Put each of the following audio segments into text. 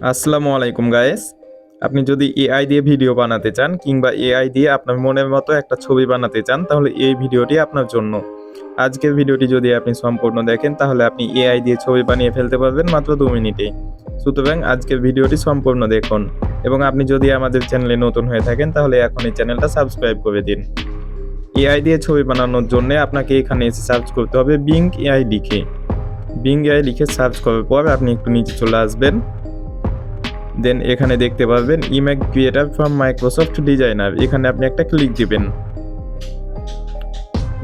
আসসালামু আলাইকুম গাইস। আপনি যদি এআই দিয়ে ভিডিও বানাতে চান কিংবা এআই দিয়ে আপনার মনের মতো একটা ছবি বানাতে চান তাহলে এই ভিডিওটি আপনার জন্য। আজকের ভিডিওটি যদি আপনি সম্পূর্ণ দেখেন তাহলে আপনি এআই দিয়ে ছবি বানিয়ে ফেলতে পারবেন মাত্র 2 মিনিটে। সুতরাং আজকের ভিডিওটি সম্পূর্ণ দেখুন এবং আপনি যদি আমাদের চ্যানেলে নতুন হয়ে থাকেন তাহলে এখন এই চ্যানেলটা সাবস্ক্রাইব করে দিন। এআই দিয়ে ছবি বানানোর জন্য আপনাকে এখানে এসে সার্চ করতে হবে বিং এআই লিখে। বিং এআই লিখে সার্চ করার পর আপনি একটু নিচে চলে আসবেন। দেন এখানে দেখতে পারবেন image creator from Microsoft designer, এখানে আপনি একটা ক্লিক দিবেন।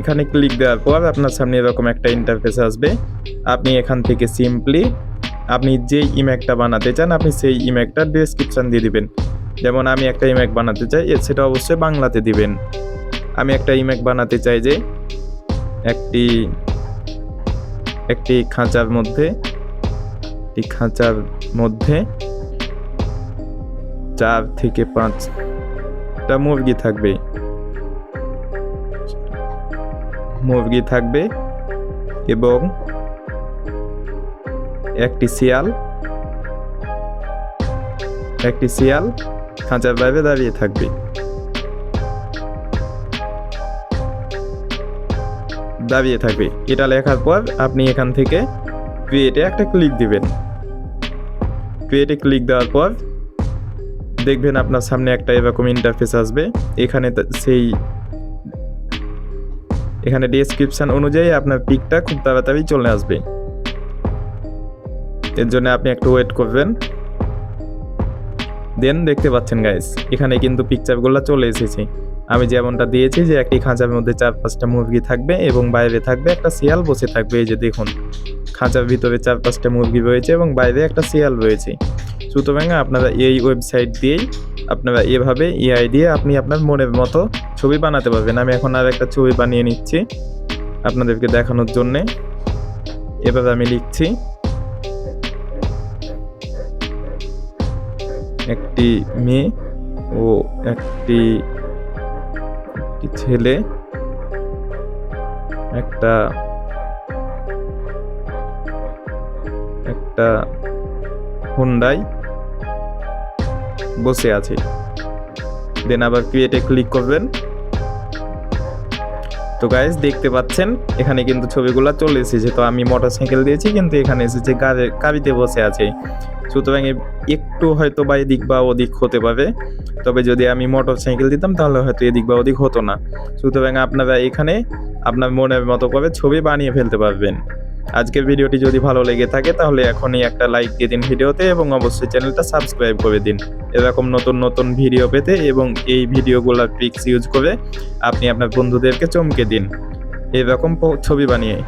এখানে ক্লিক দেওয়ার পর আপনার সামনে এরকম একটা ইন্টারফেস আসবে। আপনি এখান থেকে সিম্পলি আপনি যেই ইমেজটা বানাতে চান আপনি সেই ইমেজটার ডেসক্রিপশন দিয়ে দিবেন। যেমন আমি একটা ইমেজ বানাতে চাই সেটা অবশ্যই বাংলাতে দিবেন। আমি একটা ইমেজ বানাতে চাই যে একটি খাঁচার মধ্যে 4 থেকে 5টা মুরগি থাকবে এবং একটি শিয়াল খাঁচার বাইরে দাঁড়িয়ে থাকবে। এটা লেখার পর আপনি এখান থেকে ক্রিয়েটে একটা ক্লিক দিবেন। ক্রিয়েটে ক্লিক দেওয়ার পর দেখবেন আপনার সামনে একটা এরকম ইন্টারফেস আসবে। এখানে ডেসক্রিপশন অনুযায়ী আপনার পিকটা খুব তাড়াতাড়ি চলে আসবে। এর জন্য আপনি একটু ওয়েট করবেন। দেন দেখতে পাচ্ছেন গাইস এখানে কিন্তু পিকচারগুলো চলে এসেছে। আমি যেমনটা দিয়েছি যে একটি খাঁচার মধ্যে 4-5টা মুরগি থাকবে এবং বাইরে থাকবে একটা শিয়াল বসে থাকবে। এই যে দেখুন খাঁচার ভিতরে 4-5টা মুরগি রয়েছে এবং বাইরে একটা শিয়াল রয়েছে। সুতরাং আপনারা এই ওয়েবসাইট দিয়েই আপনারা এভাবে এআই দিয়ে আপনি আপনার মনের মতো ছবি বানাতে পারবেন। আমি এখন আর একটা ছবি বানিয়ে নিচ্ছি আপনাদেরকে দেখানোর জন্যে। এভাবে আমি লিখছি একটি মেয়ে ও একটি ছেলে একটা হুন্ডাই বসে আছে। দেন আবার ক্রিয়েটে ক্লিক করবেন। তো গাইস দেখতে পাচ্ছেন এখানে কিন্তু ছবিগুলো চলে এসেছে। তো আমি মোটরসাইকেল দিয়েছি কিন্তু এখানে এসেছে গাড়িতে বসে আছে। সুতরাং একটু হয়তো বা এদিক বা ওদিক হতে পারে, তবে যদি আমি মোটরসাইকেল দিতাম তাহলে হয়তো এদিক বা ওদিক হতো না। সুতরাং আপনারা এখানে আপনার মনের মতো করে ছবি বানিয়ে ফেলতে পারবেন। আজকের ভিডিওটি যদি ভালো লেগে থাকে তাহলে এখনই একটা লাইক দিয়ে দিন ভিডিওতে এবং অবশ্যই চ্যানেলটা সাবস্ক্রাইব করে দিন এরকম নতুন ভিডিও পেতে। এবং এই ভিডিওগুলোর ট্রিক্স ইউজ করে আপনি আপনার বন্ধুদেরকে চমকে দিন এরকম ছবি বানিয়ে।